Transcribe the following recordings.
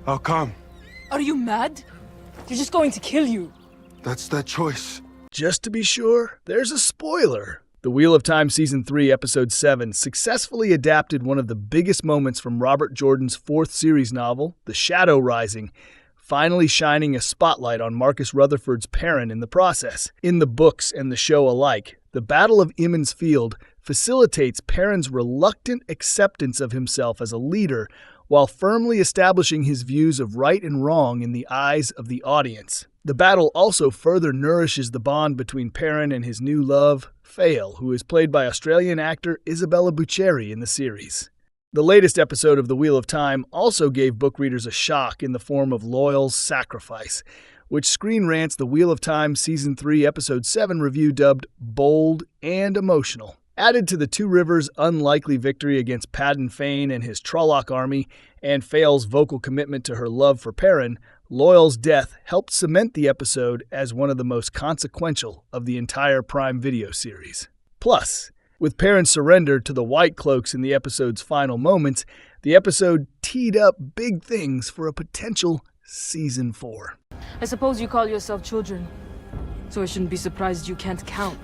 I'll come. Are you mad? They're just going to kill you. That's their choice. Just to be sure, there's a spoiler. The Wheel of Time Season 3, Episode 7 successfully adapted one of the biggest moments from Robert Jordan's fourth series novel, The Shadow Rising, finally shining a spotlight on Marcus Rutherford's Perrin in the process. In the books and the show alike, the Battle of Emond's Field facilitates Perrin's reluctant acceptance of himself as a leader while firmly establishing his views of right and wrong in the eyes of the audience. The battle also further nourishes the bond between Perrin and his new love, Faile, who is played by Australian actor Isabella Bucceri in the series. The latest episode of The Wheel of Time also gave book readers a shock in the form of Loial's sacrifice, which ScreenRant's The Wheel of Time Season 3, Episode 7 review dubbed bold and emotional. Added to the Two Rivers' unlikely victory against Padan Fain and his Trolloc army, and Faile's vocal commitment to her love for Perrin, Loial's death helped cement the episode as one of the most consequential of the entire Prime Video series. Plus, with Perrin's surrender to the Whitecloaks in the episode's final moments, the episode teed up big things for a potential Season 4. I suppose you call yourself children, so I shouldn't be surprised you can't count.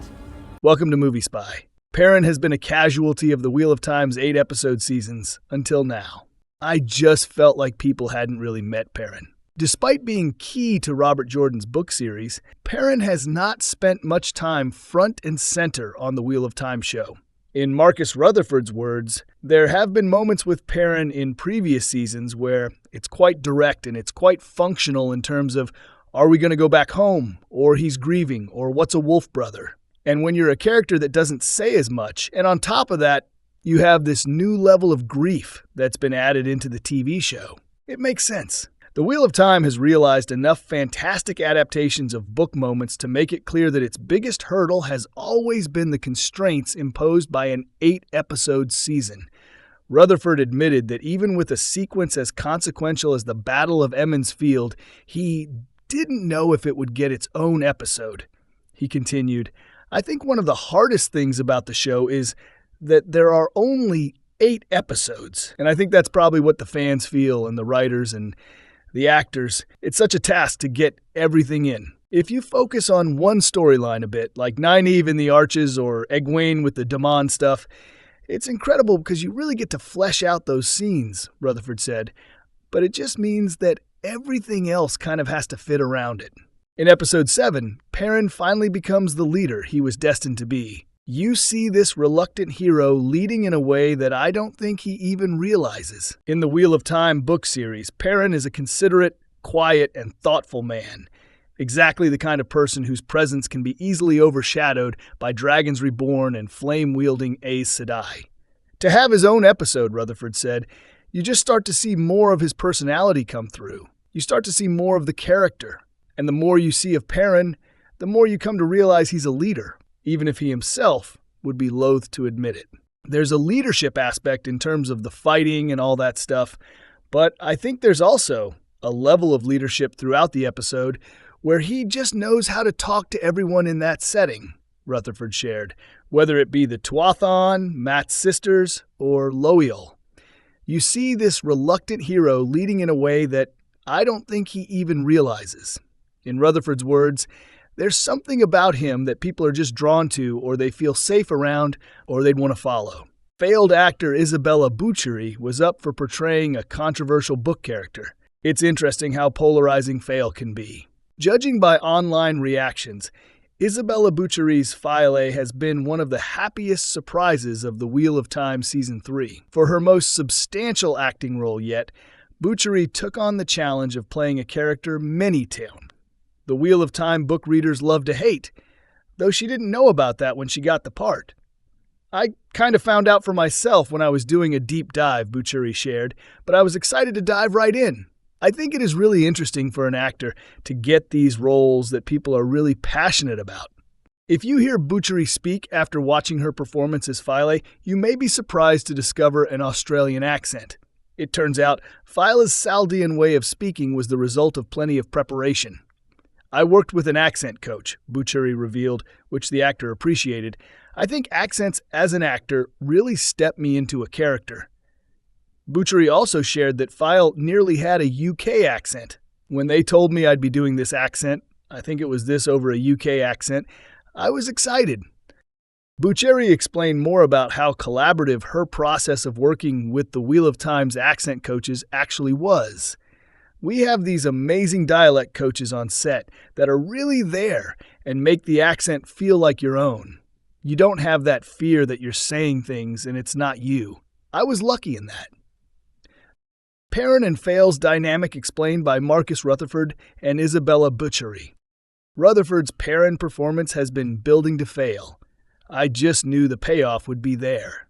Welcome to Movie Spy. Perrin has been a casualty of the Wheel of Time's 8-episode seasons until now. I just felt like people hadn't really met Perrin. Despite being key to Robert Jordan's book series, Perrin has not spent much time front and center on the Wheel of Time show. In Marcus Rutherford's words, there have been moments with Perrin in previous seasons where it's quite direct and it's quite functional in terms of, are we going to go back home, or he's grieving, or what's a wolf brother? And when you're a character that doesn't say as much, and on top of that, you have this new level of grief that's been added into the TV show, it makes sense. The Wheel of Time has realized enough fantastic adaptations of book moments to make it clear that its biggest hurdle has always been the constraints imposed by an 8-episode season. Rutherford admitted that even with a sequence as consequential as the Battle of Emond's Field, he didn't know if it would get its own episode. He continued, I think one of the hardest things about the show is that there are only 8 episodes. And I think that's probably what the fans feel and the writers and the actors. It's such a task to get everything in. If you focus on one storyline a bit, like Nynaeve in the Arches or Egwene with the Damon stuff, it's incredible because you really get to flesh out those scenes, Rutherford said. But it just means that everything else kind of has to fit around it. In Episode 7, Perrin finally becomes the leader he was destined to be. You see this reluctant hero leading in a way that I don't think he even realizes. In the Wheel of Time book series, Perrin is a considerate, quiet, and thoughtful man. Exactly the kind of person whose presence can be easily overshadowed by Dragons Reborn and flame-wielding Aes Sedai. To have his own episode, Rutherford said, you just start to see more of his personality come through. You start to see more of the character. And the more you see of Perrin, the more you come to realize he's a leader, even if he himself would be loath to admit it. There's a leadership aspect in terms of the fighting and all that stuff, but I think there's also a level of leadership throughout the episode where he just knows how to talk to everyone in that setting, Rutherford shared, whether it be the Tuathon, Mat's sisters, or Loial. You see this reluctant hero leading in a way that I don't think he even realizes. In Rutherford's words, there's something about him that people are just drawn to, or they feel safe around, or they'd want to follow. Failed actor Isabella Bucceri was up for portraying a controversial book character. It's interesting how polarizing Faile can be. Judging by online reactions, Isabella Bucceri's Faile has been one of the happiest surprises of The Wheel of Time Season 3. For her most substantial acting role yet, Bucceri took on the challenge of playing a character many-tailed. The Wheel of Time book readers love to hate, though she didn't know about that when she got the part. I kind of found out for myself when I was doing a deep dive, Bucceri shared, but I was excited to dive right in. I think it is really interesting for an actor to get these roles that people are really passionate about. If you hear Bucceri speak after watching her performance as Faile, you may be surprised to discover an Australian accent. It turns out Faile's Saldean way of speaking was the result of plenty of preparation. I worked with an accent coach, Bucceri revealed, which the actor appreciated. I think accents as an actor really step me into a character. Bucceri also shared that Faile nearly had a UK accent. When they told me I'd be doing this accent, I think it was this over a UK accent, I was excited. Bucceri explained more about how collaborative her process of working with the Wheel of Time's accent coaches actually was. We have these amazing dialect coaches on set that are really there and make the accent feel like your own. You don't have that fear that you're saying things and it's not you. I was lucky in that. Perrin and Faile's dynamic explained by Marcus Rutherford and Isabella Bucceri. Rutherford's Perrin performance has been building to Faile. I just knew the payoff would be there.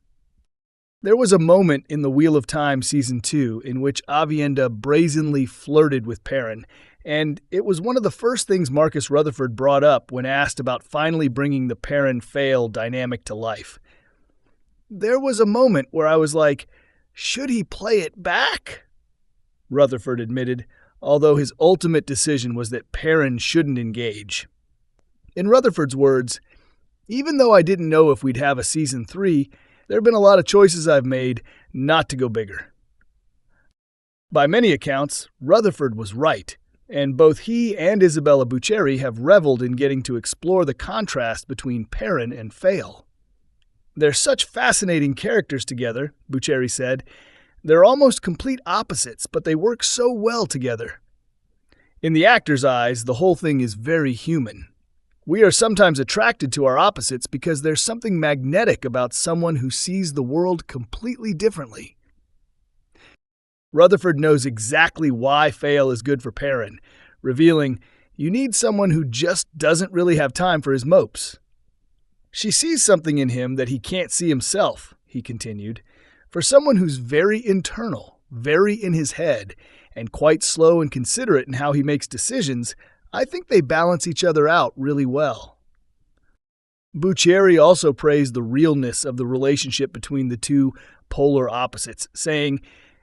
There was a moment in The Wheel of Time Season 2 in which Aviendha brazenly flirted with Perrin, and it was one of the first things Marcus Rutherford brought up when asked about finally bringing the Perrin-Faile dynamic to life. There was a moment where I was like, should he play it back? Rutherford admitted, although his ultimate decision was that Perrin shouldn't engage. In Rutherford's words, even though I didn't know if we'd have a Season 3, there have been a lot of choices I've made not to go bigger. By many accounts, Rutherford was right, and both he and Isabella Bucceri have reveled in getting to explore the contrast between Perrin and Faile. They're such fascinating characters together, Bucceri said. They're almost complete opposites, but they work so well together. In the actor's eyes, the whole thing is very human. We are sometimes attracted to our opposites because there's something magnetic about someone who sees the world completely differently. Rutherford knows exactly why Faile is good for Perrin, revealing, you need someone who just doesn't really have time for his mopes. She sees something in him that he can't see himself, he continued. For someone who's very internal, very in his head, and quite slow and considerate in how he makes decisions, I think they balance each other out really well. Bucceri also praised the realness of the relationship between the two polar opposites, saying,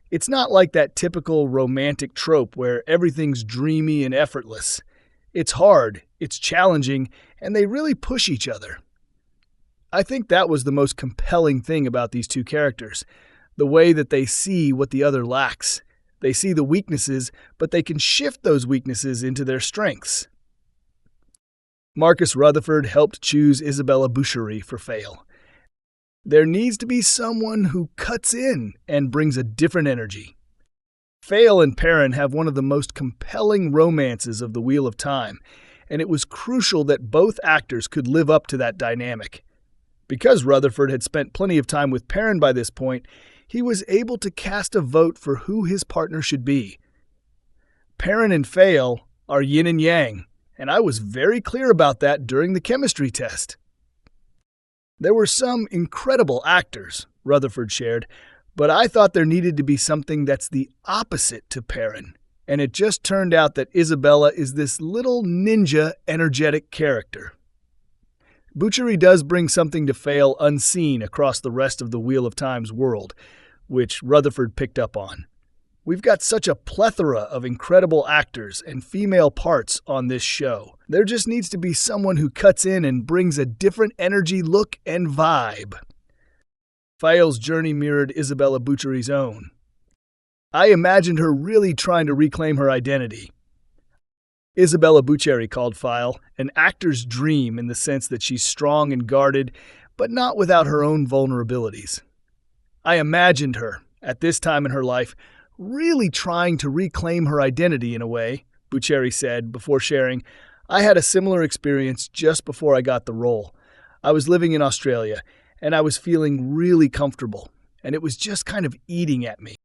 it's not like that typical romantic trope where everything's dreamy and effortless. It's hard, it's challenging, and they really push each other. I think that was the most compelling thing about these two characters, the way that they see what the other lacks. They see the weaknesses, but they can shift those weaknesses into their strengths. Marcus Rutherford helped choose Isabella Bucceri for Faile. There needs to be someone who cuts in and brings a different energy. Faile and Perrin have one of the most compelling romances of the Wheel of Time, and it was crucial that both actors could live up to that dynamic. Because Rutherford had spent plenty of time with Perrin by this point, he was able to cast a vote for who his partner should be. Perrin and Faile are yin and yang, and I was very clear about that during the chemistry test. There were some incredible actors, Rutherford shared, but I thought there needed to be something that's the opposite to Perrin, and it just turned out that Isabella is this little ninja energetic character. Bucceri does bring something to Faile unseen across the rest of the Wheel of Time's world, which Rutherford picked up on. We've got such a plethora of incredible actors and female parts on this show. There just needs to be someone who cuts in and brings a different energy, look, and vibe. Faile's journey mirrored Isabella Bucceri's own. I imagined her really trying to reclaim her identity. Isabella Bucceri called Faile an actor's dream in the sense that she's strong and guarded, but not without her own vulnerabilities. I imagined her, at this time in her life, really trying to reclaim her identity in a way, Bucceri said before sharing, I had a similar experience just before I got the role. I was living in Australia, and I was feeling really comfortable, and it was just kind of eating at me.